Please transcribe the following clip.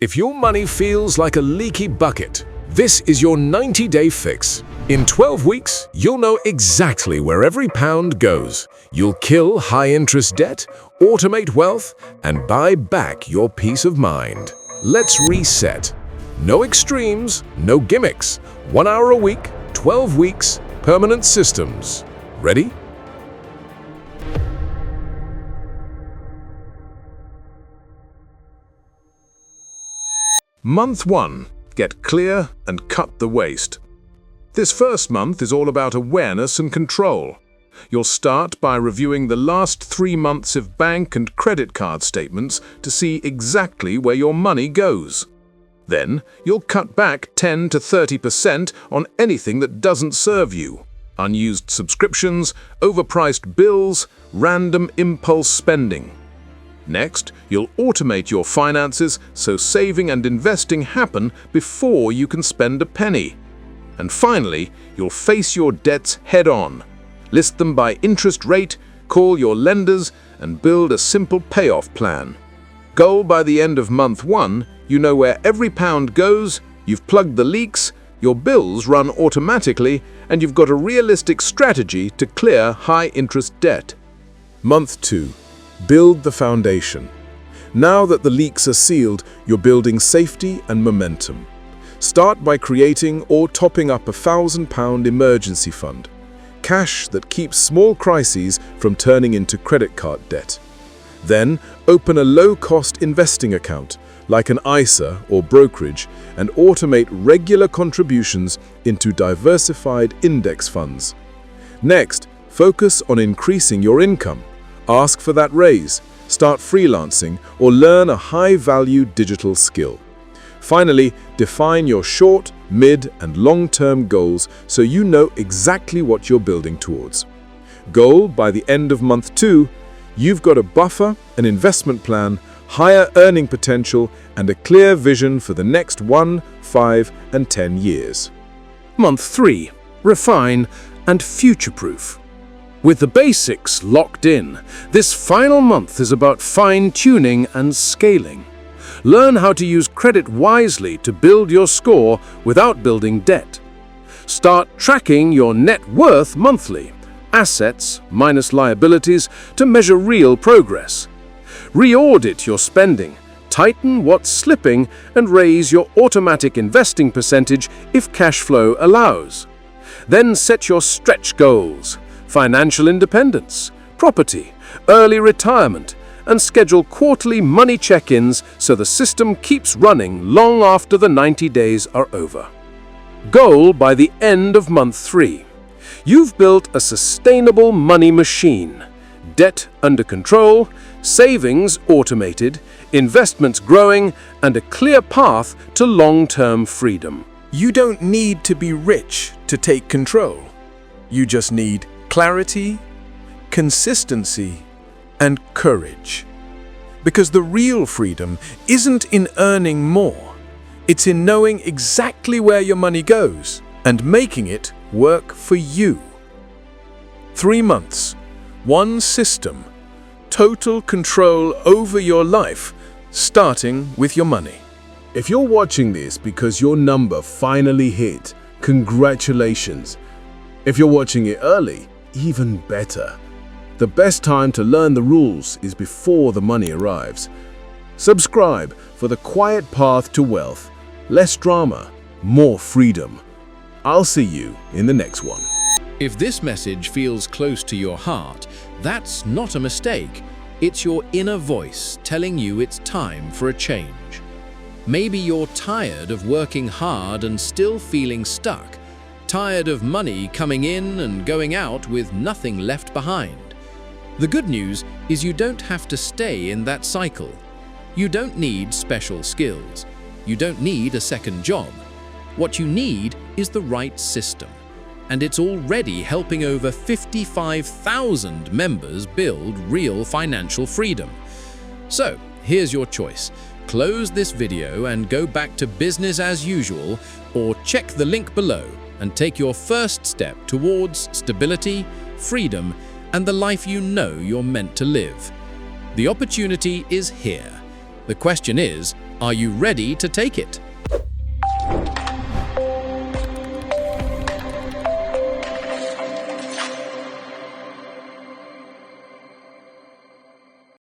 If your money feels like a leaky bucket, this is your 90-day fix. In 12 weeks, you'll know exactly where every pound goes. You'll kill high-interest debt, automate wealth, and buy back your peace of mind. Let's reset. No extremes, no gimmicks. 1 hour a week, 12 weeks, permanent systems. Ready? Month 1. Get clear and cut the waste. This first month is all about awareness and control. You'll start by reviewing the last 3 months of bank and credit card statements to see exactly where your money goes. Then, you'll cut back 10 to 30% on anything that doesn't serve you. Unused subscriptions, overpriced bills, random impulse spending. Next, you'll automate your finances so saving and investing happen before you can spend a penny. And finally, you'll face your debts head-on. List them by interest rate, call your lenders, and build a simple payoff plan. Goal by the end of month 1, you know where every pound goes, you've plugged the leaks, your bills run automatically, and you've got a realistic strategy to clear high-interest debt. Month 2. Build the foundation. Now that the leaks are sealed, you're building safety and momentum. Start by creating or topping up a £1,000 emergency fund. Cash that keeps small crises from turning into credit card debt. Then, open a low-cost investing account, like an ISA or brokerage, and automate regular contributions into diversified index funds. Next, focus on increasing your income. Ask for that raise, start freelancing, or learn a high-value digital skill. Finally, define your short, mid, and long-term goals so you know exactly what you're building towards. Goal by the end of month 2, you've got a buffer, an investment plan, higher earning potential, and a clear vision for the next 1, 5, and 10 years. Month 3. Refine and future-proof. With the basics locked in, this final month is about fine-tuning and scaling. Learn how to use credit wisely to build your score without building debt. Start tracking your net worth monthly, assets minus liabilities, to measure real progress. Re-audit your spending, tighten what's slipping, and raise your automatic investing percentage if cash flow allows. Then set your stretch goals. Financial independence, property, early retirement, and schedule quarterly money check-ins so the system keeps running long after the 90 days are over. Goal by the end of month 3. You've built a sustainable money machine. Debt under control, savings automated, investments growing, and a clear path to long-term freedom. You don't need to be rich to take control. You just need clarity, consistency, and courage. Because the real freedom isn't in earning more. It's in knowing exactly where your money goes and making it work for you. 3 months, 1 system, total control over your life, starting with your money. If you're watching this because your number finally hit, congratulations. If you're watching it early, even better. The best time to learn the rules is before the money arrives. Subscribe for the quiet path to wealth. Less drama, more freedom. I'll see you in the next one. If this message feels close to your heart, that's not a mistake. It's your inner voice telling you it's time for a change. Maybe you're tired of working hard and still feeling stuck. Tired of money coming in and going out with nothing left behind. The good news is you don't have to stay in that cycle. You don't need special skills. You don't need a second job. What you need is the right system. And it's already helping over 55,000 members build real financial freedom. So, here's your choice. Close this video and go back to business as usual, or check the link below and take your first step towards stability, freedom, and the life you know you're meant to live. The opportunity is here. The question is, Are you ready to take it?